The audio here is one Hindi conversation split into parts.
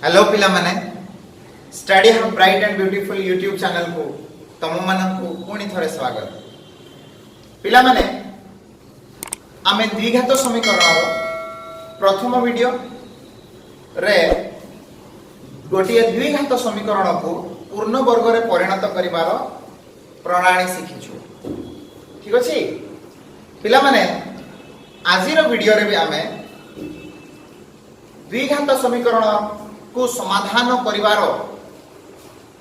हेलो पिला माने study hub bright and beautiful YouTube channel को तम मानकु पुणी थरे स्वागत। पिला माने आमे द्विघात समीकरण प्रथम वीडियो रे गोटे द्विघात समीकरण को पूर्ण वर्ग रे परिणत करिवार प्रणाली शिखिछु। ठीक अछि पिला माने आजिर वीडियो रे भी आमे द्विघात समीकरण को समाधान करिवार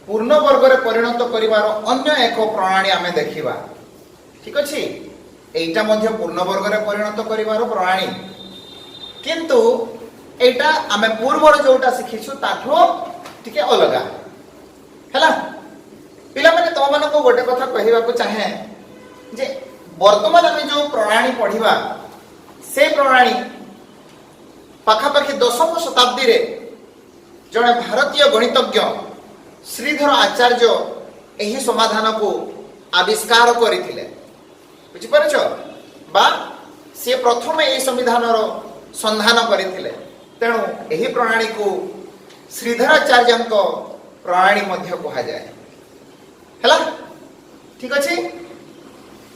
पूर्ण वर्ग रे परिणत करिवार अन्य एक प्रणाली आमे देखिबा। ठीक अछि एटा मध्य पूर्ण वर्ग रे परिणत करिवार प्रणाली किंतु एटा आमे पूर्व रे जोटा सिखिछु ताठो टिके अलगा हैला। पिला माने तो मन को गोटे कथा कहिबा को चाहे जे वर्तमान आमे जो प्रणाली पढिबा से प्रणाली पाखापाखि 10वीं शताब्दी रे जड़े भारतीय गणितज्ञ श्रीधर आचार्य एही समाधान को आविष्कार करथिले। बुझि परछ बा से प्रथम एही संविधान रो संधान करथिले तेणु एही प्रणाली को श्रीधर आचार्य को प्रणाली मध्य कहा जाए हैला। ठीक अछि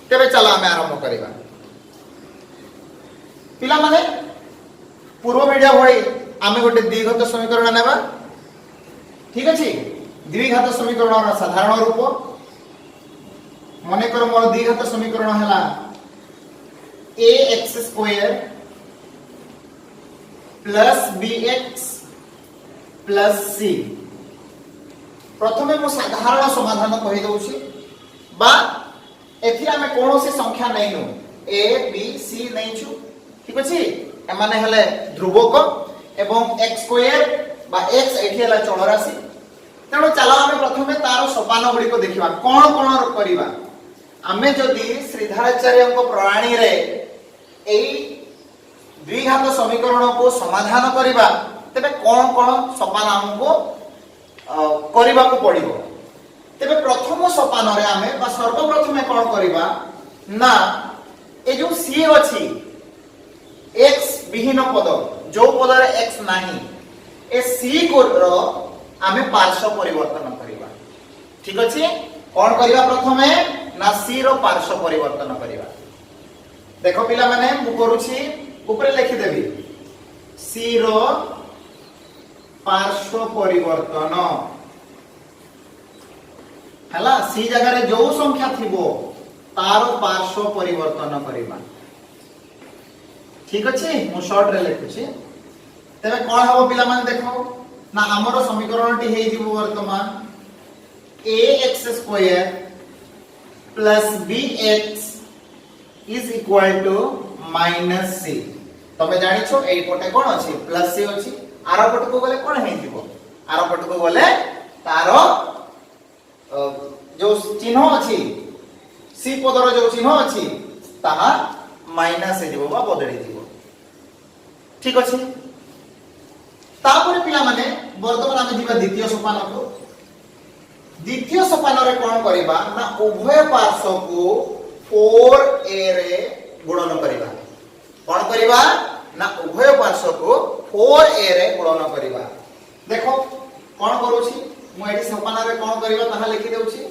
तेबे चला आमे आरंभ करिबा। पिला माने पूर्व वीडियो भई आमे गोटे द्विघात समीकरण नेबा। ठीक अछि द्विघात समीकरण रा साधारण रूप मने कर मोर द्विघात समीकरण हला ax² + bx + c। प्रथमे मो साधारण समाधान कहि दउछि बा एथि आमे कोनोसी संख्या नैनु a b c नैछु। ठीक अछि एमाने हले ध्रुवक एवं x² बा x एठी हला चल राशि तेणु चला आमे प्रथमे तार सोपान गुडी को देखिबा कोन कोन करिबा। आमे जदि श्रीधराचार्य को प्रणाली रे एई द्विघात समीकरण को समाधान करिबा तबे कोन कोन सोपान हमको करिबा को पड़िबो। तबे प्रथम सोपान रे आमे बा सर्वप्रथमे कोन करिबा ना ए जो c अछि x विहीन पद जो पद रे x नाही ए c को रो आमे पार्श्व परिवर्तन करिबा। ठीक अछि कोन करिबा प्रथमे ना c रो पार्श्व परिवर्तन करिबा। देखो पिला माने मु करूछि ऊपर लिखि देबी c रो पार्श्व परिवर्तन हला c जगह रे जो संख्या थिबो तारो पार्श्व परिवर्तन करिबा। ठीक अछि मु शॉर्ट रे लिखुछि तबे कोन हबो पिला माने देखो ना हमरो समीकरण टी हेइ दिबो वर्तमान ax² + bx = -c। तमे जानि छो एई पटे कोन अछि प्लस c अछि आरो पट को गले कोन हेइ दिबो आरो पट को गले तारो जो चिन्ह अछि c पदर जो चिन्ह अछि ताहा माइनस हे दिबो बा बदली दिबो। ठीक अछि तापर पिला माने वर्तमान आमे दिबा द्वितीय सोपान को। द्वितीय सोपान रे कोन करिबा ना उभय पार्श्व को 4a रे गुणन करिबा। कोन करिबा ना उभय पार्श्व को 4a रे गुणन करिबा। देखो कोन करूछि मु एठी सोपान रे कोन करिबा ताहा लिखि देउछि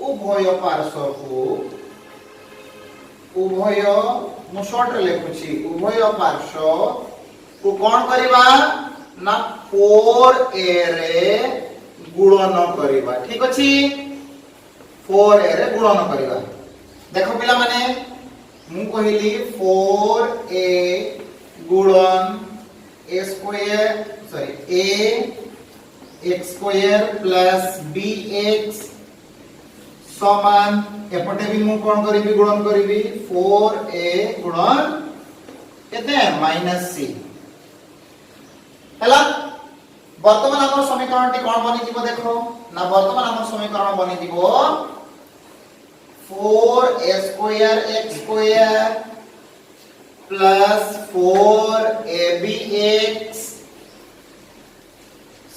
उभय पार्श्व को उभय मु शॉर्ट रे लिखुछि उभय पार्श्व को कोन करिबा ना 4a रे गुणन करिबा। ठीक अछि 4a रे गुणन करिबा। देखो पिला माने मु कहिली 4a गुणन ax² + bx समान एपटे भी मु कोन करिबी गुणन करिबी 4a गुणन केते -c हला। वर्तमान हमर समीकरण टी कोन बनि जिवो देखो ना वर्तमान हमर समीकरण बनि जिवो 4a² x² + 4abx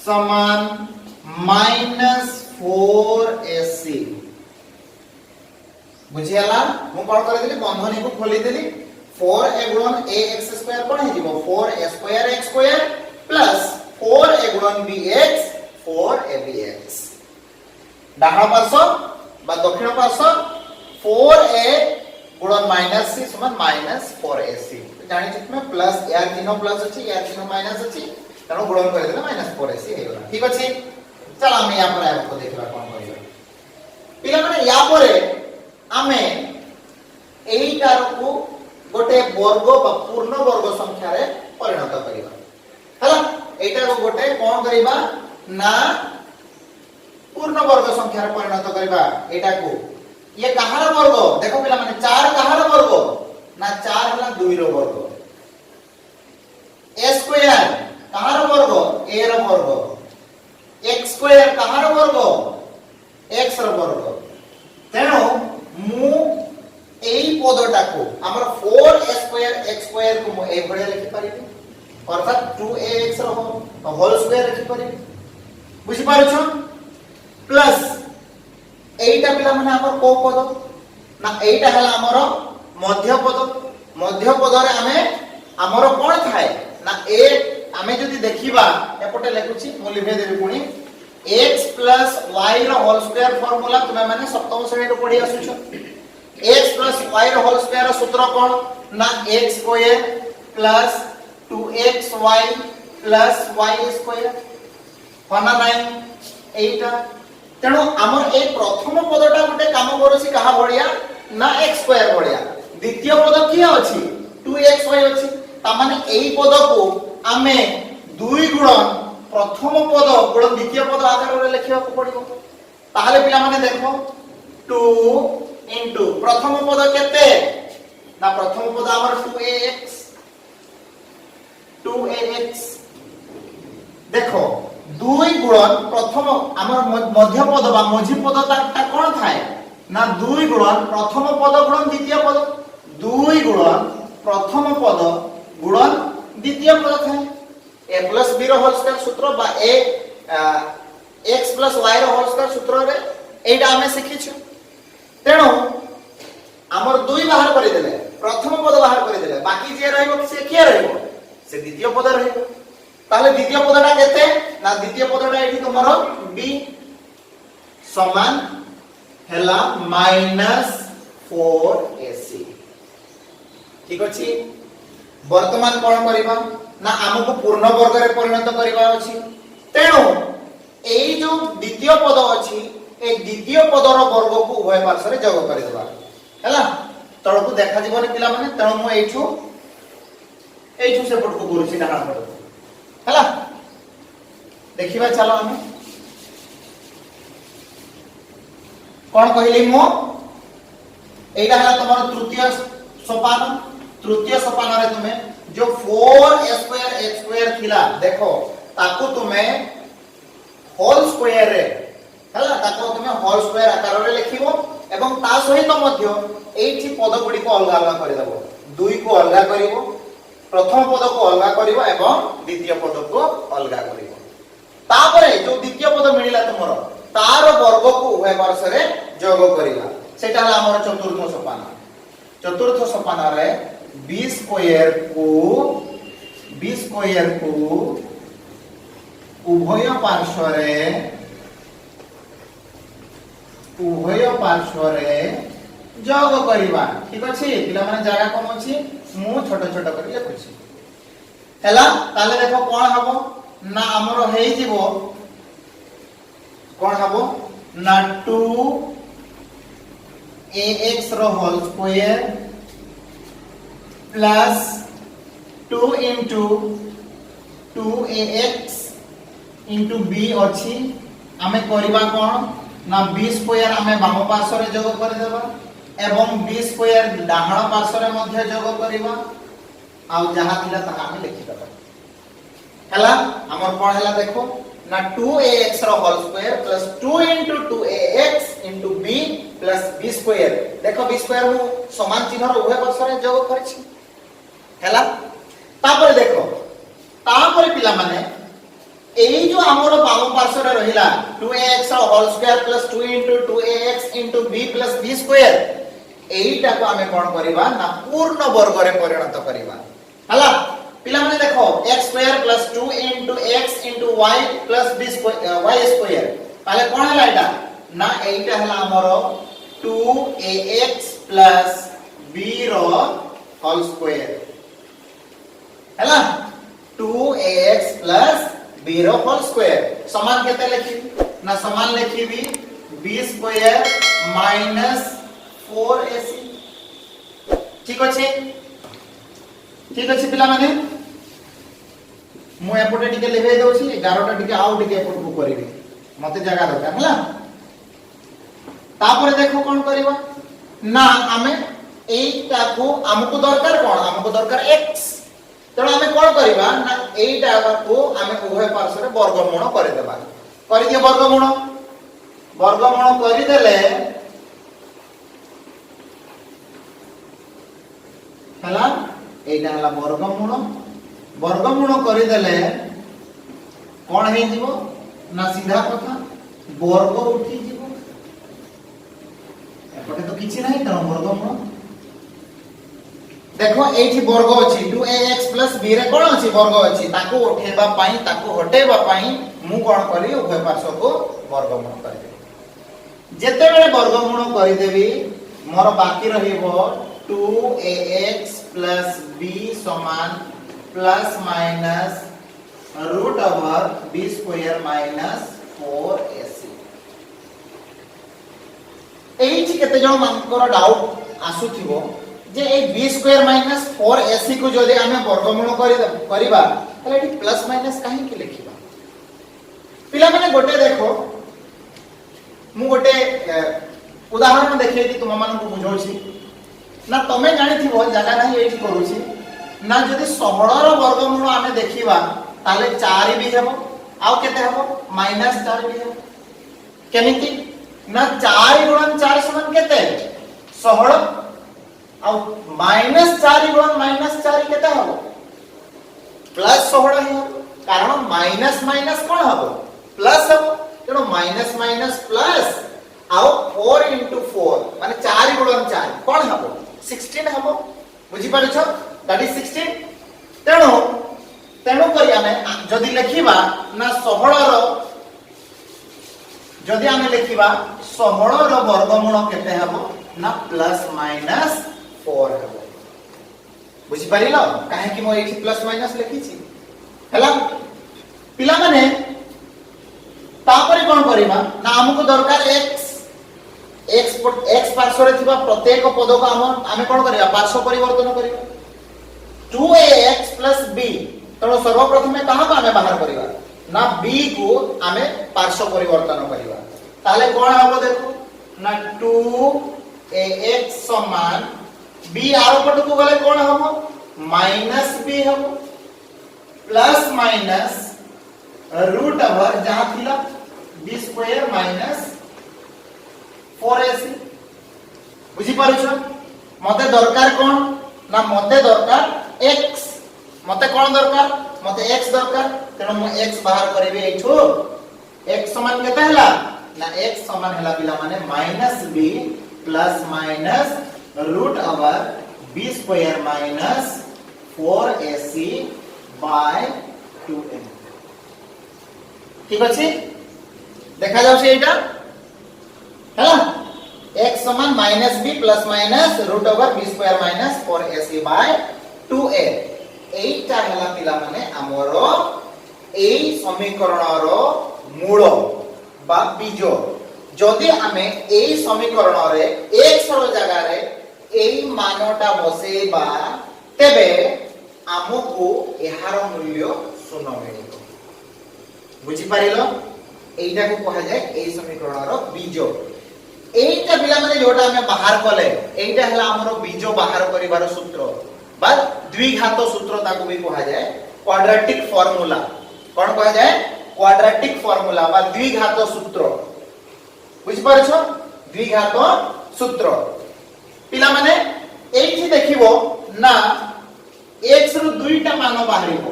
समान -4ac। बुझियाला मु कोन करे देली बंधनी को खोली देली 4a गुणन ax² कोन हे जिवो 4a² x² + 4a गुणन bx 4abx डाहाण पार्श्व बा दक्षिण पार्श्व 4a गुणन -c समान -4ac जानि छितमे प्लस यार चिन्ह प्लस अछि यार चिन्ह माइनस अछि तनो गुणन कर देला -4ac हे गेला ठीक अछि चल हम या पर आपको देखबा कोन करियो पिला माने या परे आमे एइटार को गोटे वर्ग बा पूर्ण वर्ग संख्या रे परिणत करिबा हला एइटार को गोटे कोन करिबा ना पूर्ण वर्ग संख्या रे परिणत करिबा एटा को ये कहार वर्ग देखो पिला माने 4 कहार वर्ग ना 4 हला 2 रो वर्ग a स्क्वायर कहार वर्ग a रो वर्ग x स्क्वायर कहार वर्ग x रो वर्ग तेनो मु एई पदटा को हमर 4a स्क्वायर x स्क्वायर को मु ए भळे लिखि परिबी अर्थात 2ax रो होल स्क्वायर लिखि परिबी बुझि पारुछो प्लस एइटा पिला माने हमर को पद ना एइटा हला हमर मध्य पद रे हमें हमर कोन थाए ना ए हमें जदी देखिबा एपटे लिखुची मु लिखे देबी पुनी x + y रो होल स्क्वायर फार्मूला तुमे माने सप्तम श्रेणी रो पढी आसुछो x + y रो होल स्क्वायर रो सूत्र कोन ना x square + 2xy + y square होना नाही एइटा तेणु हमर ए प्रथम पदटा गुटे काम करछि कहा बढिया ना x स्क्वायर बढिया द्वितीय पद की अछि 2xy अछि ता माने एई पद को आमे 2 गुणन प्रथम पद गुणन द्वितीय पद आकार रे लिखिबा को पडिबो ताहाले पिला माने देखो 2 इनटू प्रथम पद केते ना प्रथम पद हमर 2ax देखो 2 गुणन प्रथम हमर मध्य पद बा मझी पद ता कोन थाए ना 2 गुणन प्रथम पद गुणन द्वितीय पद 2 गुणन प्रथम पद गुणन द्वितीय पद थाए a + b रो होल स्क्वायर सूत्र बा a x + y रो होल स्क्वायर सूत्र रे एटा हमें सिखिछु तेनो हमर 2 बाहर करि देले प्रथम पद बाहर करि देले बाकी जे रहइबो से के रहइबो से द्वितीय पद रहइबो ताले द्वितीय पदटा केते ना द्वितीय पदटा एठी तमरो b समान हेला -4ac ठीक अछि वर्तमान कोन करिबा ना हमको पूर्ण वर्ग रे परिणत करिबा अछि तेनो एई जो द्वितीय पद अछि ए द्वितीय पदर वर्ग को उभय पार्श्व रे जोग करि देबा हैला तळकु देखा जीवन पिला माने तेनो मु एठु से पट को गुरुसी डाहा पड हैला देखिबा चलो हम कोन कहिली मु एटा हला तमर तृतीय सोपान रे तुमे जो 4a स्क्वायर x स्क्वायर थिला देखो ताकू तुमे होल स्क्वायर रे हला ताकू तुमे होल स्क्वायर आकार रे लिखिबो एवं ता सहित मध्य एठी पद गुडी को अलग अलग करि देबो 2 को अलग करिवो प्रथम पद को अलग करिवो एवं द्वितीय पद को अलग करिवो तापरे जो द्वितीय पद मिलिला तुमरो तार वर्ग को उभय पार्श्व रे जोग करिला सेटा हला हमर चतुर्थ सोपान रे b स्क्वायर को उभय पार्श्व रे जोग करिबा ठीक अछि पिला माने जागा कम अछि मु छोट छोट करि लिखुछि हैला ताले देखो कोन हबो ना हमरो हेइ जीवो कोन हबो ना 2ax रो whole square plus 2 into 2ax into b अछि हमें करिबा कोन ना b स्क्वायर हमें बाम पार्श्व रे जोग कर देबा एवं b स्क्वायर डाहाण पार्श्व रे मध्य जोग करिबा आ जहा थिला ता हमें लिखि देबा हला हमर कोन हला देखो ना 2ax रो whole square plus 2 into 2ax into b plus b square देखो b स्क्वायर हु समान चिन्ह रो उभय पार्श्व रे जोग करछि हैला तापर देखो तापर पिला माने एई जो हमरो बाम पार्श्व रे रहिला 2ax whole square plus 2 into 2ax into b plus b square एईटा को हमें कोन करबा ना पूर्ण वर्ग रे परिणत करबा हला पिला माने देखो x square plus 2 into x into y plus b square y square ताले कोन हला एटा ना एटा हला हमरो 2ax plus b रो होल स्क्वायर हला 2ax plus b रो होल स्क्वायर समान केते लिखी ना समान लिखीबी b स्क्वायर minus 4ac ठीक अछि पिला माने मु एपटे टिके लेबे दउछि 11 टा टिके आउ टिके एपट को करिवे मते जगह दरकार हला तापर देखो कोन करबा ना हमें एटा को हमको दरकार कोन हमको दरकार x तणो हमें कोन करबा ना एटा को हमें उभय पार्श्व रे वर्गमूल करि देबा करि दियो वर्गमूल करि देले हला एटा हला वर्गमूल करि देले कोन हे जीवो ना सीधा कथा वर्ग उठी जीवो एपटे तो किछि नाही त वर्गमूल देखो एठी वर्ग अछि 2ax b रे कोन अछि वर्ग अछि ताको उठेबा पई ताको हटेबा पई मु कोन करी उभय पार्श्व को वर्गमूल करि दे जेते बेले वर्गमूल करि देबी मोर बाकी रहिबो 2ax plus b समान plus minus root over b square minus 4ac एठी केते जण मानकर डाउट आसुथिबो जे ए b square minus 4ac को जदि हमें वर्गमूल करिबा तले एठी प्लस माइनस काहे कि लिखिबा पिला माने गोटे देखो मु गोटे उदाहरण देखैति तुम मानन को बुझौछि ना तमे जानि थिबो जागा नाही एठी करूछि ना जदि 16 रो वर्गमूल आमे देखिबा ताले 4 भी हेबो आउ केते हेबो -4 भी हेबो केमिति ना 4 गुणन 4 समान केते 16 आउ -4 गुणन -4 केते हेबो +16 हेबो कारण माइनस माइनस कोन हेबो प्लस हेबो तेनो माइनस माइनस प्लस आउ 4 into 4 माने 4 गुणन 4 कोन हेबो 16 हबो बुझी पारछ दैट इज 16 तेणु करी हमें जदी लिखिबा ना 16 रो जदी हमें लिखिबा 16 रो वर्गमूल केते हबो ना प्लस माइनस 4 हबो बुझी पारिलो काहे कि मो एठी प्लस माइनस लिखि छी हला पिला माने तापरे कोन करिबा ना हमको दरकार x पार्श्व रे थिबा प्रत्येक पद को हम कोन करिया पार्श्व परिवर्तन करिया 2ax b तणो सर्वप्रथम कहा को हमें बाहर करिया ना b को हमें पार्श्व परिवर्तन करिया ताले कोन हबो देखो ना 2ax समान b आरो पट को गले कोन हबो -b हबो प्लस माइनस रूट ओवर जहां थिला b स्क्वायर माइनस 4ac बुझी पारुछ मते दरकार कोन ना मते दरकार x मते कोन दरकार मते x दरकार तेनो म x बाहर करबे एठो x समान केते हला ना x समान हला पिला माने -b plus minus root over b square minus 4ac by 2m ठीक अछि देखा जाउ से एटा हला x समान -b plus minus root over b square minus 4ac by 2a एटा हला पिला माने हमरो एई समीकरण रो मूल बा बीज जदि हमें एई समीकरण रे x रो जगह रे एई मानोटा बसेबा तेबे हमको एहार मूल्य 0 मिलिबो बुझी पारिलो एइटा को कहा जाय एई समीकरण रो बीज एइटा पिला माने जोटा हमें बाहर कले एइटा हला हमरो बीज बाहर करिवार सूत्र बा द्विघात सूत्र ताको भी कहा जाय क्वाड्रेटिक फार्मूला कोन कहा जाय क्वाड्रेटिक फार्मूला बा द्विघात सूत्र बुझि पारछ द्विघात सूत्र पिला माने एइठी देखिबो ना x रो दुईटा मान बाहरिबो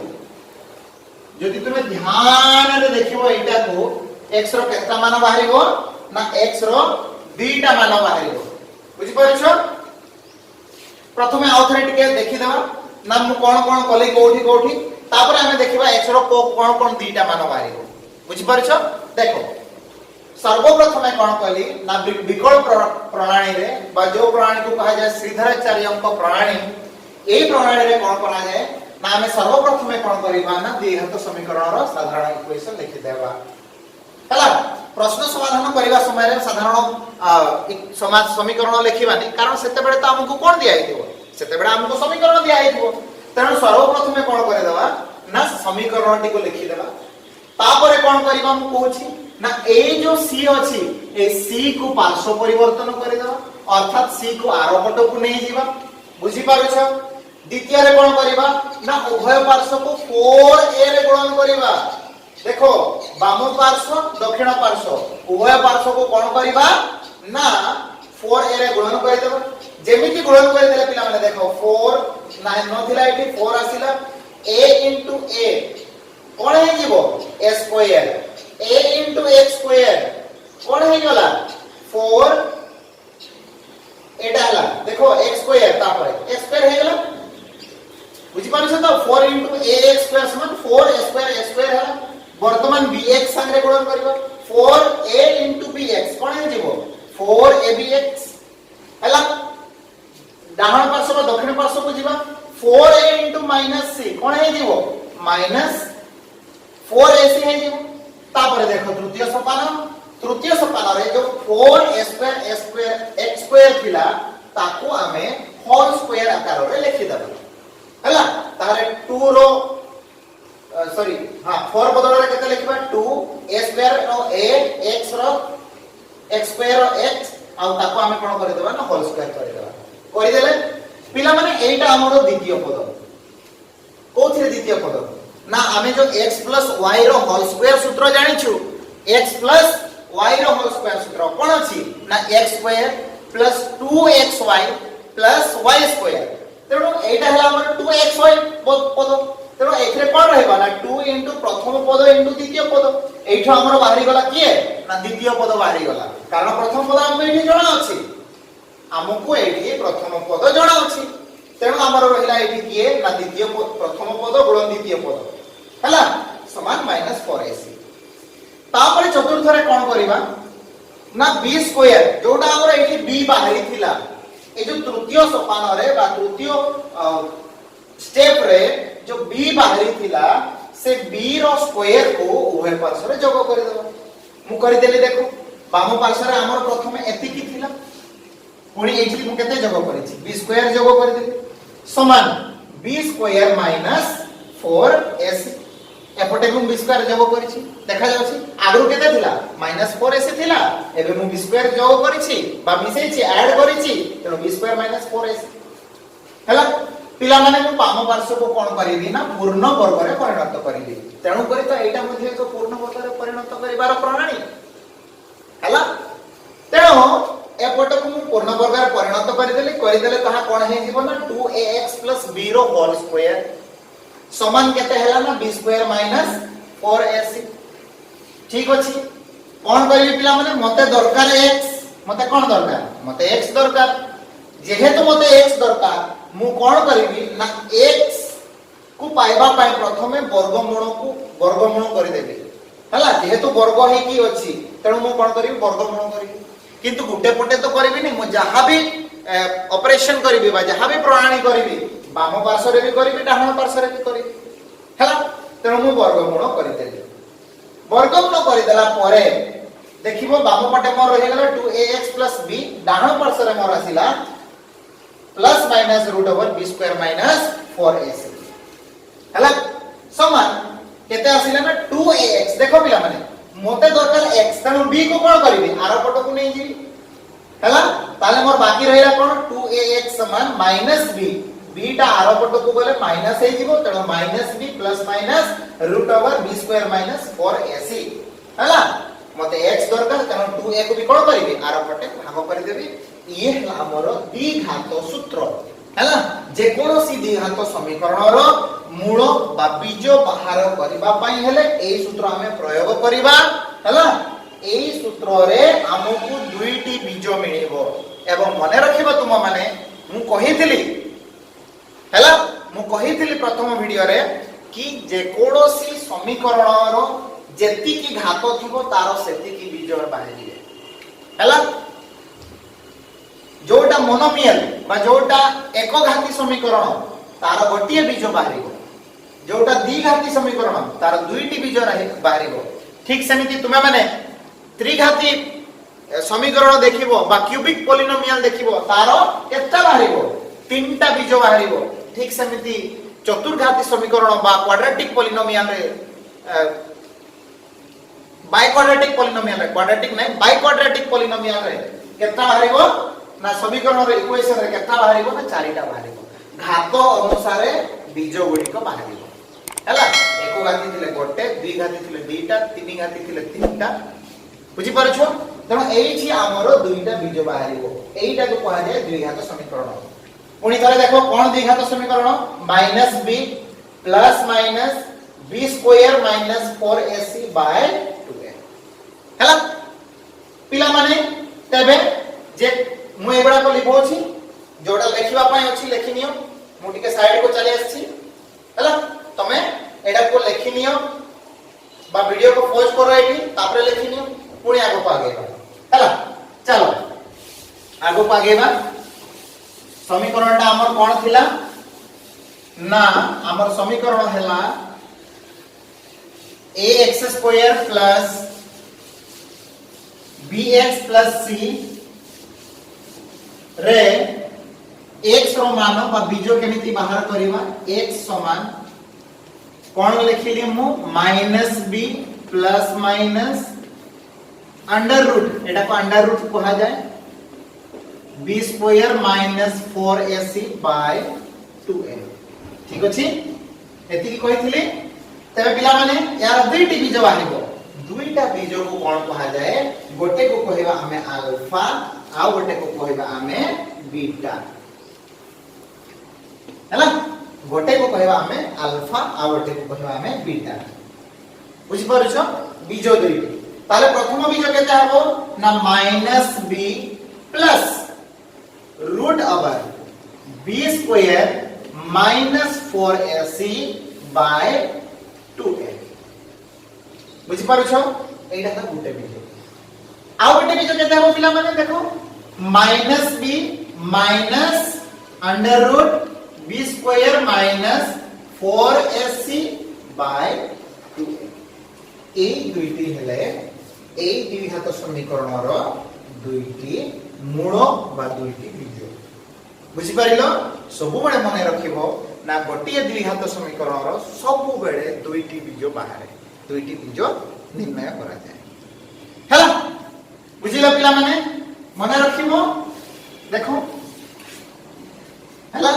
जदि तुमे ध्यान रे देखिबो एइटा को x रो केतना मान बाहरिबो ना x रो दुईटा मान बाहरिबो बुझि पारछ प्रथमे आउथरे टिके देखि देबा ना मु कोन कले कोठी कोठी तापर हमें देखिबा x रो कोन दीटा मान बाहरिबो बुझि परछ देखो सर्वप्रथमे कोन कली ना विकल्प प्रणाली रे बा जो प्रणाली को कहा जाय श्रीधराचार्य अंक प्रणाली एई प्रणाली रे कोन करा जाय ना हमें सर्वप्रथमे कोन करिबा ना द्विघात समीकरण रो साधारण इक्वेशन लिखि देबा हला प्रश्न समाधान करबा समय रे साधारण समाज समीकरण लिखिबानी कारण सेते बेले त हमकु कोन दिया हिथिबो सेते बेले हमकु समीकरण दिया हिथिबो तेणु सर्वप्रथमे कोन करे देबा ना समीकरण टी को लिखि देबा तापरे कोन करिबा हम कहूची ना ए जो c अछि ए c को पार्श्व परिवर्तन करे देबा अर्थात c को आरो पट को नै जीवा बुझी पारुछ द्वितीय रे कोन करिबा ना उभय पार्श्व को 4a रे गुणन करिबा देखो बाम पार्श्व दक्षिण पार्श्व उभय पार्श्व को कोन करिबा ना 4a रे गुणन कर देबा जेमिति गुणन कर देले पिला माने देखो 4 9 नथिला एठी 4 आसिला a into a कोन हे जीवो a square a into x square कोन हे गला 4 एटा हला देखो x स्क्वायर तापर x स्क्वायर हे गला बुझी पारछ तो 4 into ax स्क्वायर समान 4a स्क्वायर x स्क्वायर हला वर्तमान bx संगे गुणन करबो 4a into bx कोन हे जीवो 4abx हला डाहण पार्श्व दक्षिण पार्श्व को जीवा 4a into -c कोन हे जीवो -4ac हे जीवो तापर देखो तृतीय सोपान रे जो 4a square s square x square थिला ताको हमें होल स्क्वायर आकार रे लिखि दबा हला तारे 2 रो सॉरी हां 4 बदल रे केते लिखबा 2a स्क्वायर रो a x रो x स्क्वायर रो x आ ताको हमें कोन करे देबा ना होल स्क्वायर करे देबा करि देले पिला माने एटा हमरो द्वितीय पद कोथिरे द्वितीय पद ना हमें जो x y रो होल स्क्वायर सूत्र जानि छु x y रो होल स्क्वायर सूत्र कोन अछि ना x square 2xy y square तेनो एटा हला हमर 2xy पद तेनो एखरे कोन रहबा ना 2 into प्रथम पद into द्वितीय पद एठो हमर बाहरी गला किए ना द्वितीय पद बाहरी गला कारण प्रथम पद हम एठी जणा अछि हमकु एठी प्रथम पद जणा अछि तेनो हमर रहिला एठी किए ना द्वितीय पद प्रथम पद गुणन द्वितीय पद हला समान -4ac तापर चतुर्थ रे कोन करिबा ना b स्क्वायर जोटा हमर एठी b बाहरी थिला ए जो तृतीय सोपान रे बा तृतीय स्टेप रे जो b बाहरी थिला से b रो स्क्वायर को उभय पार्श्व रे जोग कर देबा मु करि देली देखो बाम पार्श्व रे हमर प्रथमे एति की थिला पुनी एठी मु केते जोग करिछि b स्क्वायर जोग कर देली समान b स्क्वायर -4ac एपटे मु b स्क्वायर जोग करिछि देखा जाउछि आगु केते थिला -4ac थिला एबे मु b स्क्वायर जोग करिछि बा मिसेछि ऐड करिछि तेनो b स्क्वायर -4ac हला पिला माने मु बाम पार्श्व को कोन करिबी ना पूर्ण वर्ग रे परिणत करिबी तेनु करी त एटा मध्ये एक पूर्ण वर्ग रे परिणत करिवार प्रणाली हला तेनु एपट को मु पूर्ण वर्ग रे परिणत करि देले कहा कोन हे जीवो ना 2ax b रो होल स्क्वायर समान केते हला ना b स्क्वायर -4ac ठीक अछि कोन करिबी पिला माने मते दरकार x मते कोन दरकार मते x दरकार जेहेतु मते x दरकार मु कोन करिबी ना x को पाइबा पाइ प्रथमे वर्गमूल करि देबी हला जेहेतु वर्ग हे की अछि तेनु मु कोन करिबी वर्गमूल करिबी किंतु गुटे पटे तो करिबी नि मु जहा भी ऑपरेशन करिबी बा जहा भी प्रणाली करिबी बाम पार्श्व रे भी करिबी डाहण पार्श्व रे भी करिबी हला तेनु मु वर्गमूल करि देबी वर्गमूल करि देला परे देखिबो बाम पटे मोर रहि गेला 2ax b डाहण पार्श्व रे मोर आसिला +- b स्क्वायर -4ac हला समान केते आसिला ना 2ax देखो पिला माने मोते दरकार x तनु b को कोन करबी आरो पट को नै जीबी हला ताले मोर बाकी रहिला कोन 2ax समान -b b टा आरो पट को बोले माइनस हे जीवो तनो -b +- b स्क्वायर -4ac हला मते x दरकार तनु 2a को भी कोन करबी आरो पटे भाग कर देबी ये हमर द्विघात सूत्र हला जे कोनोसी द्विघात समीकरण रो मूल बा बीज बाहर करबा पई हेले एई सूत्र हमें प्रयोग करबा हला एई सूत्र रे हमकु दुईटी बीज मिलिबो एवं मने रखिबो तुम माने मु कहितली हला मु कहिथिली प्रथम वीडियो रे कि जे कोनोसी समीकरण रो जेति की घात थिबो तारो सेति की बीज बाहरिए हला जोटा मोनोमियल बा जोटा एक घाती समीकरण तार गोटिए बीज बाहरिबो जोटा द्विघाती समीकरण तार दुईटी बीज बाहरिबो ठीक सेमिति तुमे माने त्रिघाती समीकरण देखिबो बा क्यूबिक पॉलिनोमियल देखिबो तार केता बाहरिबो तीनटा बीज बाहरिबो ठीक सेमिति चतुर्घाती समीकरण बा क्वाड्रेटिक पॉलिनोमियल रे बाइक्वाड्रेटिक पॉलिनोमियल रे क्वाड्रेटिक नहीं बाइक्वाड्रेटिक पॉलिनोमियल रे केता बाहरिबो ना समीकरण रे इक्वेशन रे केता बाहरिबो ना चारिटा बाहरिबो घात अनुसार बीज गुडी को बाहरिबो हला एको घाती थिले गोटे दुई घाती थिले दुईटा तीन घाती थिले तीनटा बुझी पारछो तेणु एइछि हमरो दुईटा बीज बाहरिबो एइटा को कहा जाय द्विघात समीकरण पुणी थरे देखो कोन द्विघात समीकरण -b plus minus b square minus 4ac by 2a हला पिला माने तबे जे मु एबडा को लिखो छी जोडा लेखिबा पय अछि लेखिनियो मु टिके साइड को चली आछि हला तमे एडा को लेखिनियो बा वीडियो को पॉज करो एठी तापरे लेखिनियो पुणी आगो पागेबा हला चलो आगो पागेबा समीकरणटा हमर कोन थिला ना हमर समीकरण हैला ax square plus bx plus c रे x रो मान बा बीजो केमिति बाहर करिवा x समान कोन लिखिली मु -b plus minus under root एटा को अंडर रूट कहा जाय b square minus 4ac by 2a ठीक अछि एति की कहिथिली तबे पिला माने यार दुईटी बीज बाहिबो दुईटा बीज को कोन कहा जाय गोटे को कहबा हमें अल्फा आ गोटे को कहबा हमें बीटा हैला गोटे को कहबा हमें अल्फा आ गोटे को कहबा हमें बीटा बुझि परछो बीज दुईटी ताले प्रथम बीज केते हबो ना -b plus root over b square minus 4ac by 2a बुझि पारुछो एटा त गुटे बीज आ गुटे बीज केते हबो पिला माने देखो -b minus under root b square minus 4ac by 2a ए दुईटी हेले ए द्विघात समीकरण रो दुईटी मूल बा दुईटी बीज बुझि पारिलो सबु बेले मने रखिबो ना गोटिए द्विघात समीकरण रो सबु बेले दुईटी बीज बाहरे दुईटी बीज निर्णय करा जाय हला बुझिला पिला माने मने रखिबो देखो हला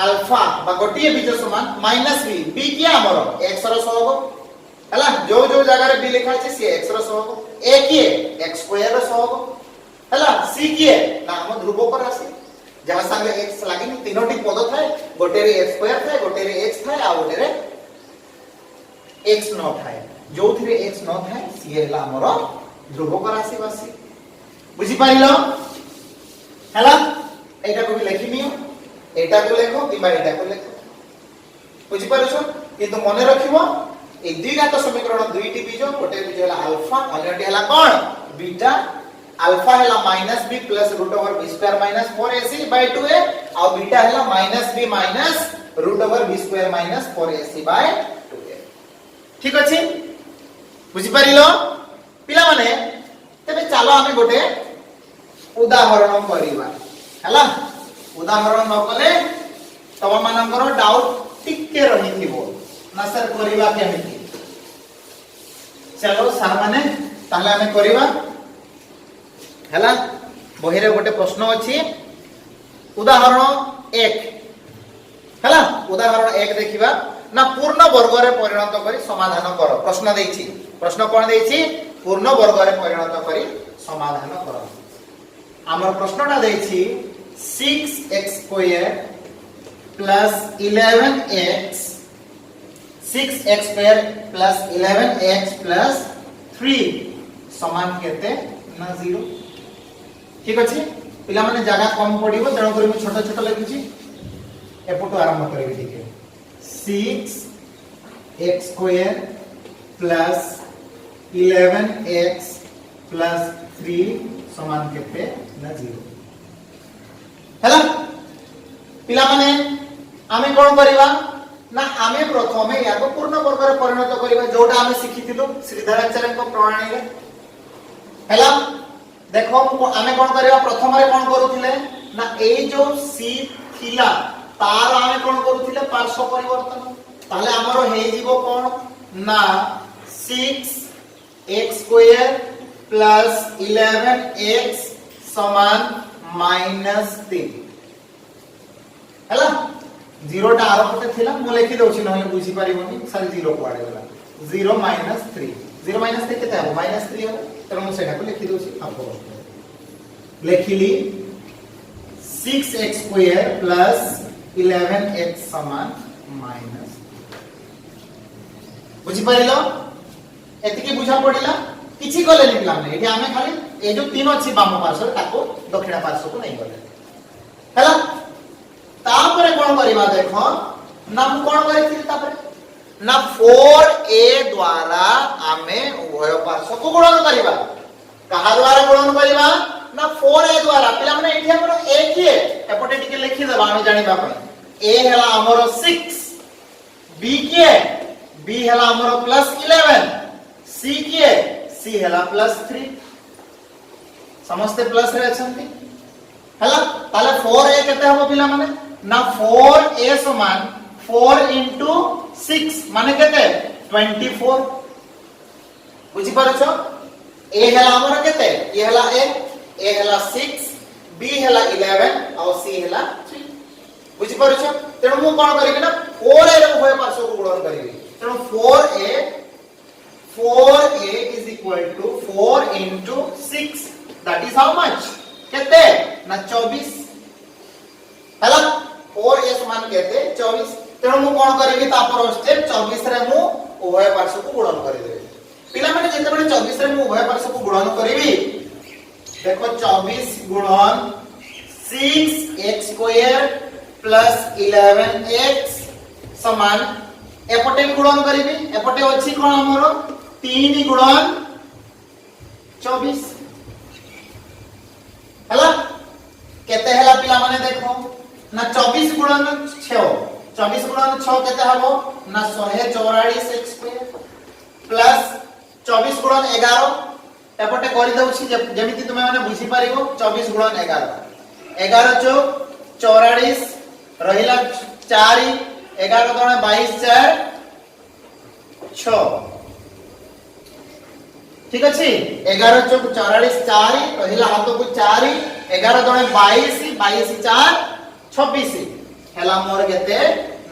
अल्फा बा गोटिए बीज समान -b b किया हमरो x रो सहग हला जो जो जगह रे b लिखा छै से x रो सहग a किए x स्क्वायर रो सहग हला c किए ना हम ध्रुव पर राशि जहां संगे x लागिन तीनोटी पद थाए गोटे रे x स्क्वायर थाए गोटे रे x थाए आ गोटे रे x न थाए जोथि रे x न थाए सी हैला हमरो ध्रुव पर राशि वासी बुझि पाइलो हला एटा को भी लिखिनियो एटा को लेखो किबा एटा को लेखो बुझि पारछो किंतु मने रखिबो ए द्विघात समीकरण दुईटी बीज गोटे बीज हैला अल्फा अन्यटी हैला कोन बीटा अल्फा हैला -b plus root over b square minus 4ac by 2a और बीटा हैला -b minus root over b square minus 4ac by 2a ठीक अछि बुझि पारिलो पिला माने तबे चलो हमें गोटे उदाहरण करिवा हैला उदाहरण न कले तब मानकर डाउट टिके रहिथिबो ना सर करिवा केमिति चलो सर माने ताले हमें करिवा हैला बही रे गोटे प्रश्न अछि उदाहरण 1 हैला उदाहरण 1 देखिबा ना पूर्ण वर्ग रे परिणत करी समाधान करो प्रश्न देछि प्रश्न कोन देछि पूर्ण वर्ग रे परिणत करी समाधान करो हमर प्रश्नटा देछि 6x square plus 11x 6x square plus 11x plus 3 समान केते ना 0 ठीक अछि पिला माने जगह कम पडिबो तेनो करी छोटा छोटा लिखिछि एपटू आरंभ करेंगे ठीक है 6x square plus 11x plus 3 समान केते ना 0 हैला पिला माने आमे कोन करिवा ना आमे प्रथमे याको पूर्ण वर्ग रे परिणत करिवा जोटा आमे सिखिथिलु श्रीधराचार्य को प्रणाली रे हैला देखो आमे कोन करिवा प्रथम रे कोन करूथिले ना ए जो सी थिला तार आमे कोन करूथिले पार्श्व परिवर्तन ताले हमरो हे जीवो कोन ना 6x स्क्वायर प्लस 11x समान -3 हैला 0 टा आरपटे थिला मु लिखि दोछि नहले बुझी परिबोनी सर 0 कुआडे गला 0 -3 0 -3 केते हो -3 हो त मु सेटा को लिखि दोछि आपको लिखिली 6x स्क्वायर प्लस 11x समान माइनस बुझी परिलो एतिकी बुझा पडिला किछि कले निकला नै एठी आमे खाली ए जो तीन अछि बाम पार्श्व ताको दक्षिण पार्श्व को नै गले हैला तापरे कोन करिवा देखो ना मु कोन करिथि तापरे ना 4a द्वारा आमे उभय पार्श्व को गुणन करिवा कहा द्वारा गुणन करिवा ना 4a द्वारा पिला माने एठी हमर a किए एपटे टिके लिखि देबा आमे जानिबा पय a हला हमर 6 b किए b हला हमर +11 c किए c हला +3 समस्त प्लस रे अछंती हला ताले 4a केते हबो पिला माने ना 4a समान 4 into 6 माने केते 24 बुझी पारछो a हला हमर केते ये हला a हला 6 b हला 11 और c हला 3 बुझी पारछो तेणु मु कोन करिबि ना 4a रे उभय पार्श्व को गुणन करिबि तेणु 4a is equal to 4 into 6 that is how much केते ना 24 हला 4a समान केते 24 तेणु मु कोन करिवि तापर स्टेप 24 रे मु उभय पार्श्व को गुणन करि देबे पिला माने जेते बडे 24 रे मु उभय पार्श्व को गुणन करिवि देखो 24 गुणन 6x स्क्वायर प्लस 11x समान एपटे गुणन करिवि एपटे अछि कोन हमरो 3 गुणन 24 हला केते हला पिला माने देखो ना 24 गुणन 6 24 गुणन 6 केते हबो ना 144x स्क्वायर प्लस 24 गुणन 11 एपटे करि दउछि जेमिति तुमे माने बुझी पारिबो 24 गुणन 11 11 चो 44 रहिला 4 11 गुणन 22 4 6 ठीक अछि 11 चौक 44 4 रहिला हाथ को 4 11 दुणे 22 22 4 26 हेला मोर केते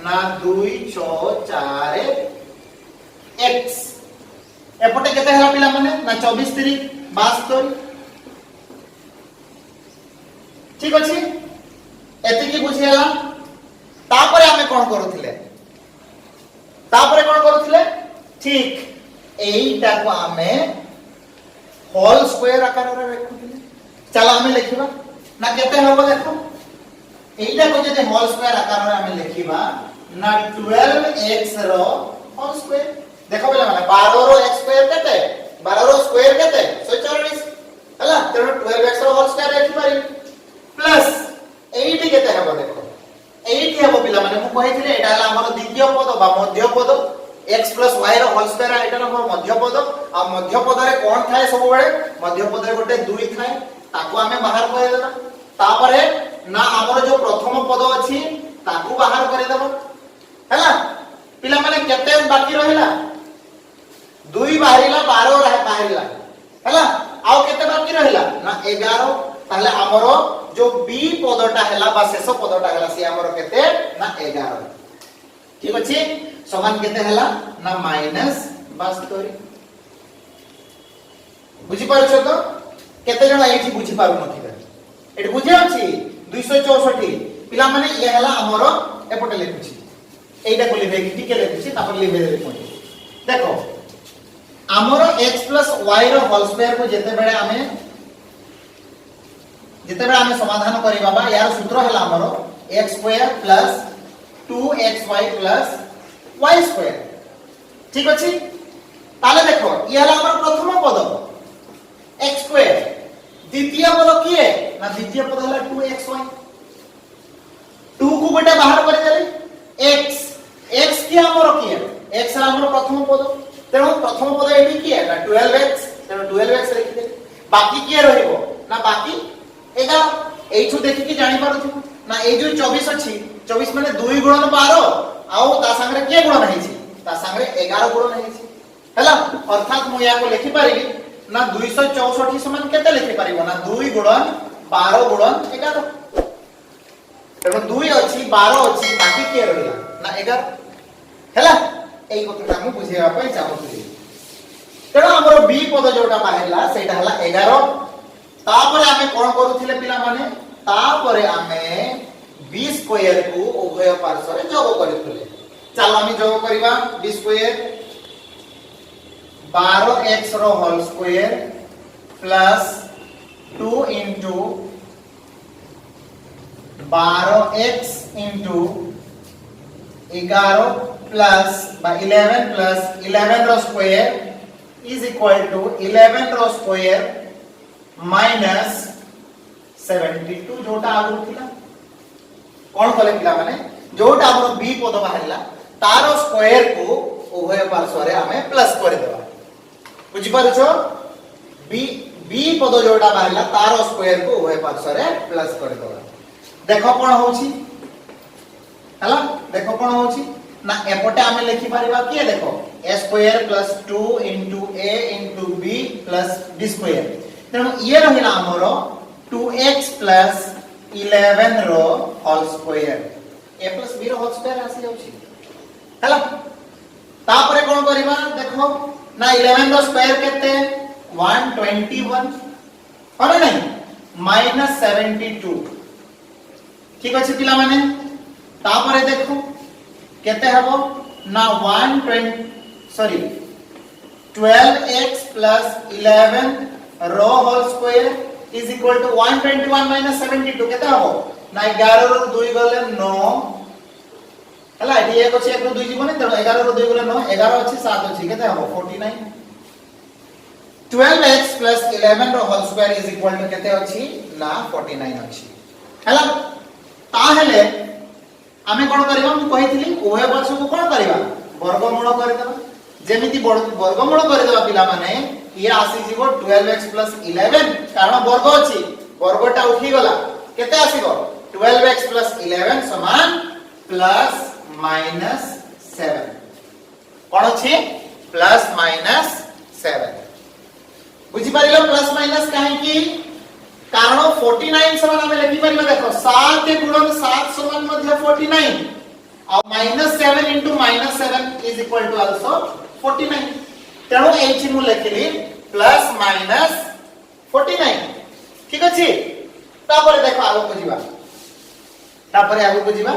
ना 2 6 4 x एपटे केते हेला पिला माने ना 24 3 72 ठीक अछि एति की बुझी हेला तापरे हमें कोन करूथिले तापरे कोन करूथिले ठीक एईटा को हमें होल स्क्वायर आकार रे रखुथिले चला हमें लिखिबा ना केते होबो देखो एईटा को जदि होल स्क्वायर आकार रे हमें लिखिबा ना 12x रो होल स्क्वायर देखो बेला माने 12 रो x स्क्वायर केते 12 रो स्क्वायर केते 144 हला तेरो 12x रो होल स्क्वायर लिखि पारि प्लस एईटी केते होबो देखो एईटी होबो पिला माने मु कहिथिले एटा हला हमर द्वितीय पद बा मध्य पद x plus y रो होल स्क्वायर एटा हमर मध्य पद आ मध्य पद रे कोन थाए सब बेले मध्य पद रे गोटे 2 थाए ताको हमें बाहर कर देना तापरे ना हमर जो प्रथम पद अछि ताको बाहर कर देबो हैला पिला माने केते बाकी रहिला 2 बाहरिला 12 रह बाहरिला हैला आउ केते बाकी रहिला ना 11 ताले हमर जो b पदटा हैला बा शेष पदटा हैला से हमर केते ना 11 ठीक अछि समान केते हैला ना -72 बुझी पारछो तो केते जण एठी बुझी पारु नथिबे एठी बुझी अछि 264 पिला माने ये हैला हमर एपटे लिखुछि एइटा को लिखे ठीक लिखुछि तापर लिखे दे पॉइंट देखो हमर x y रो होल स्क्वायर को जेते बेले हमें समाधान करिबा बा यार सूत्र हैला हमर x square plus 2xy plus y square ठीक अछि ताले देखो ये हला हमर प्रथम पद x square द्वितीय पद किए ना द्वितीय पद हला 2xy 2 को बेटा बाहर कर देले x x की हमर किए x हला हमर प्रथम पद तेणु प्रथम पद एठी किए ना 12x तेणु 12x लिखि दे बाकी किए रहइबो ना बाकी 11 एठु देखि कि जानि पारथु ना ए जो 24 अछि 24 माने 2 गुणन 12 आउ ता संगे के गुणन हेछि ता संगे 11 गुणन हेछि हला अर्थात मु या को लिखि पारिबी ना 264 समान केते लिखि पारिबो ना 2 गुणन 12 गुणन 11 तेणु 2 अछि 12 अछि बाकी के रहिला ना 11 हला एई कथा मु बुझेबा पई चाहूछी तेणु हमर बी पद जोटा बाहरला सेटा हला 11 तापरे आमे कोन करूथिले पिला माने तापरे आमे b स्क्वायर को उभय पार्श्व रे जोग करिथिले चलो आमे जोग करबा b स्क्वायर 12x रो whole square plus 2 into 12x into 11 plus by 11 plus 11 रो स्क्वायर is equal to 11 रो स्क्वायर minus 72 जोटा आगु थिला कोन कले पिला माने जोटा हमर b पद बाहरला तारो स्क्वायर को उभय पार्श्व रे हमें प्लस कर देबा बुझि पारछो b पद जोटा बाहरला तारो स्क्वायर को उभय पार्श्व रे प्लस कर देबा देखो कोन होउची हला देखो कोन होउची ना एपटे हमें लिखि पारिबा के देखो a square plus 2 into a into b plus b square तेणु ये रहिला हमरो 2x plus 11 रो whole square a plus b रो होल स्क्वायर आसी जाउची हला तापरे कोन करबा देखो ना 11 रो स्क्वायर केते 121 और नहीं minus 72 ठीक अछि पिला माने तापरे देखो केते हबो ना 12x plus 11 रो whole square is equal to 121 minus 72 केते हबो ना 11 रो 2 गले 9 हला एठी एक अछि 1 रो 2 जीवने त 11 रो 2 गले 9 11 अछि 7 अछि केते हबो 49 12x plus 11 रो whole square is equal to केते अछि ना 49 अछि हला ताहेले आमे कोन करबा मु कहितली उभय पार्श्व को कोन करबा वर्गमूल कर देबा जेमिति वर्गमूल कर देबा पिला माने ये आसी जीवो 12x plus 11 कारण वर्ग अछि वर्गटा उठी गला केते आसीबो 12x plus 11 समान प्लस माइनस 7 कोन अछि प्लस माइनस 7 बुझि पारिलो प्लस माइनस काहे की कारण 49 समान हमें लिखि परिबा देखो 7 गुणन 7 समान मध्ये 49 और -7 into -7 is equal to also 49 तेणु एछि मु लिखिली प्लस माइनस 49 ठीक अछि तापर देखो आगो बुझिबा तापर आगो बुझिबा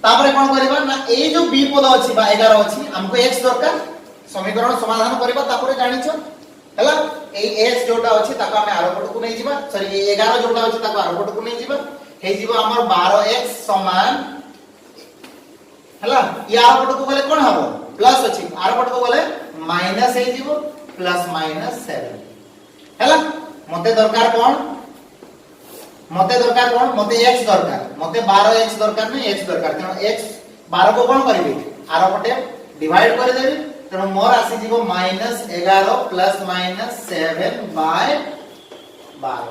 तापर कोन करबा ना ए जो b पद अछि बा 11 अछि हमको x दरकार समीकरण समाधान करबा तापर जानिछो हला ए x जोटा अछि ताका हम आरो पट को नै जिबा सॉरी ए 11 जोटा अछि ताका आरो पट को नै जिबा हे जिबा हमर 12x समान हला या आरो पट को गले कोन हबो प्लस अछि आरो पट को गले माइनस हे जिवो प्लस माइनस 7 हला मते दरकार कोन मते x दरकार मते 12x दरकार नै x दरकार तेनो x 12 को कोन करबी आरो पटे डिवाइड कर देबी तेनो मोर आसी जीवो -11 प्लस -7 बाय 12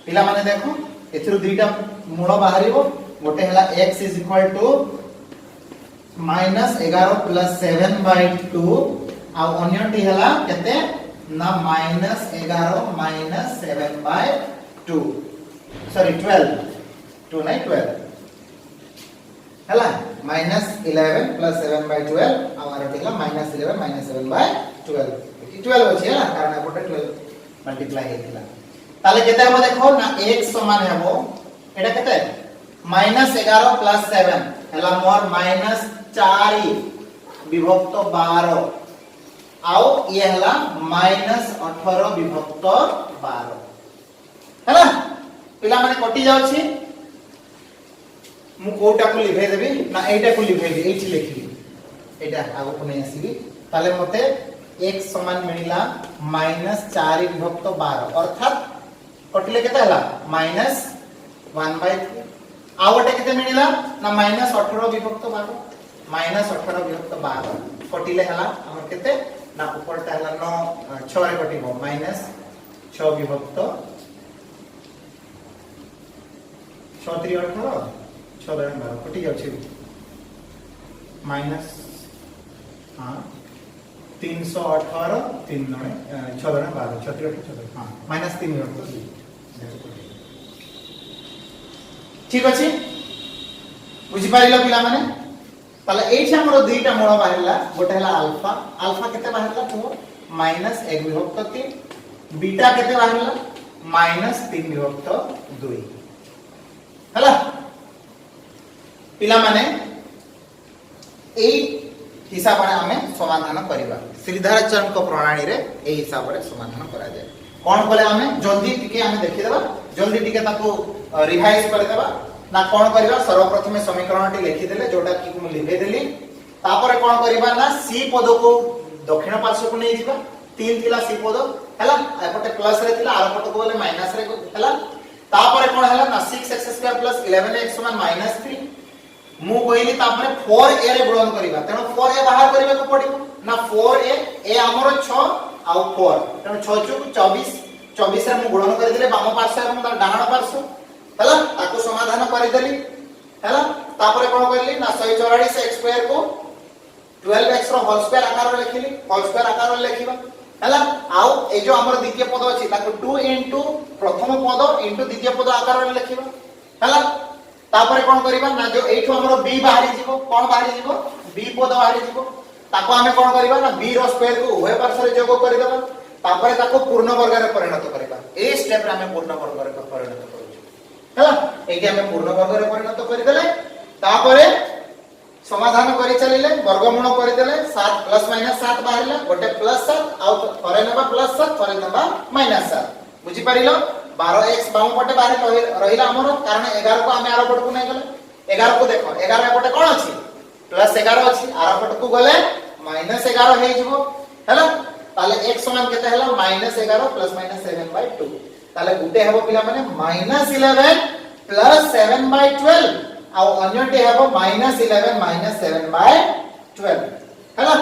पिला माने देखो एथिरु दुईटा मूल बाहरिबो गोटे हला x is equal to -11 plus 7 by 2 आ अन्यटी हला केते ना -11 माइनस 7 बाय 2 सॉरी 12 2 नहीं 12 हला -11 प्लस 7 बाय 12 आमार टिला -11 माइनस 7 बाय 12 12 अछि हला कारण एपटे 12 मल्टीप्लाई हेतिला ताले केते हम देखो ना x समान हेबो एटा केते -11 प्लस 7 हला मोर -4 विभक्त 12 आउ ये हला -18 विभक्त 12 हला पिला माने कटि जाउछि मु कोटा को लिभे देबी ना एटा को लिभेबी एठी लिखली एटा आगो को नहीं आसीबी ताले मते x समान मिलिला -4 विभक्त 12 अर्थात कटिले केते हला -1/3 आवटे केते मिलिला ना -18 विभक्त 12 -18 विभक्त 12 कटिले हला हमर केते ना ऊपरटा हला 9 6 रे कटिबो -6 विभक्त 6 3 18 6 12 कटि जाउ छी माइनस हां 318 3 9 6 12 36 हां -3 विभक्त 2 ठीक अछि बुझि पारिलो पिला माने ताले एठी हमरो दुईटा मूल बाहिरला गोटे हला अल्फा अल्फा केते बाहिरला तो -1 विभक्त 3 बीटा केते बाहिरला -3 विभक्त 2 हला पिला माने ए हिसाब रे हमें समाधान करिबा श्रीधराचरण को प्रणाली रे ए हिसाब रे समाधान करा जाय कोन बोले हमें जल्दी टिके हमें देखि देबा जल्दी टिके ताको रिवाइज कर देबा ना कोन करिबा सर्वप्रथम समीकरण टी लिखि देले जोटा कि मु लिखि देली तापर कोन करिबा ना सी पद को दक्षिण पार्श्व को नै जिबा 3 थिला सी पद हला एपटे प्लस रे थिला आर पट को बोले माइनस रे हला तापर कोन हला ना 6x² 11x -3 मु कहली तापर 4a रे गुणन करिबा तनो 4a बाहर करिबा को पडिबो ना 4a ए हमरो 6 आ 4 तनो 6 चुक 24 24 रे मु गुणन करि देले बाम पार्श्व एवं तार डाहाण पार्श्व हला ताको समाधान करि देली हला तापर कोन करली ना 144x² को 12x रो होल स्क्वायर आकार रे लिखिली होल स्क्वायर आकार रे लिखिबा हला आउ ए जो हमर द्वितीय पद अछि ताको 2 इनटू प्रथम पद इनटू द्वितीय पद आकार रे लिखिबा हला तापर कोन करिबा ना जो एठो हमरो b बाहरी जीवो कोन बाहरी जीवो b पद बाहरी जीवो ताको हमें कोन करिबा ना b रो स्क्वायर को उभय पार्श्व रे जोग करि देबा तापर ताको पूर्ण वर्ग रे परिणत करिबा ए स्टेप रे हमें पूर्ण वर्ग रे परिणत करू हला एके हमें पूर्ण वर्ग रे परिणत करि देले तापर समाधान करि चलिले वर्गमूल करि देले 7 प्लस माइनस 7 बाहरला गोटे प्लस 7 आ थरे नेबा प्लस 7 थरे नेबा माइनस 7 बुझी परिलो 12x बाम पटे बाहर रहिला हमर कारण 11 को हमें आरो पट को नै गले 11 को देखो 11 पटे कोन अछि प्लस 11 अछि आरो पट को गले माइनस 11 हे जिवो हैला ताले x समान केते हैला -11 प्लस -7/2 ताले गुटे हेबो पिला माने -11 प्लस 7/12 आ अन्यटे हेबो -11 -7/12 हैला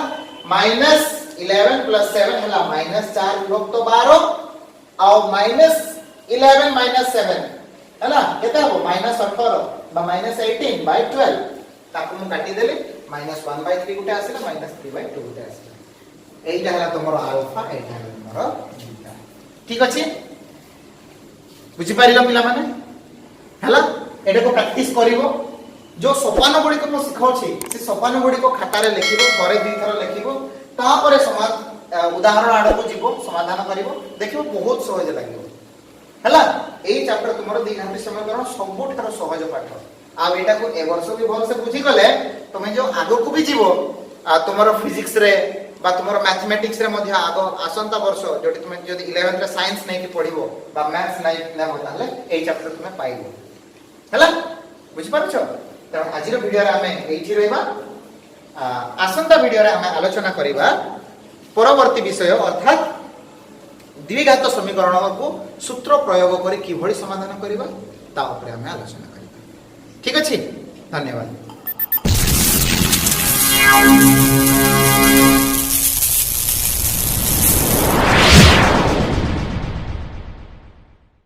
-11 प्लस 7 हैला -4 विभक्त 12 आ -11 -7 हैला केते हेबो -18 बा -18/12 ताकू मु काटी देली -1/3 गुटे आसिला -3/2 गुटे आसिला एइटा हला तमरो अल्फा एइटा हला तमरो बीटा ठीक अछि बुझी पारिलो पिला माने हला एडे को प्रैक्टिस करिवो जो सोपान गुडी को मु सिखाउछि से सोपान गुडी को खाता रे लिखिबो थरे दुई थर लिखिबो तापरे उदाहरण आड़ को जीवो समाधान करिवो देखिबो बहुत सहज लागिवो हला एई चैप्टर तुमरो द्विघाती समीकरण सबुठार सहज पाठ आ एटा को ए वर्ष भी भल से बुझी गले तुमे जो आगो को भी जीवो तुमरो फिजिक्स रे बा तुमरो मैथमेटिक्स रे मध्ये आगो आसंता वर्ष जोटी तुमे जदी 11th रे साइंस नै कि पढिबो बा मैथ्स नै नेबो ताले एई चैप्टर तुमे पाइबो हला बुझी पारछो त आज रो वीडियो रे हमें एठी रहबा आसंता वीडियो रे हमें आलोचना करिबा परवर्ती विषय अर्थात द्विघात समीकरण को सूत्र प्रयोग करी किभଳି समाधान करिबा ता ऊपर हमें आलोचना करिबा ठीक अछि धन्यवाद।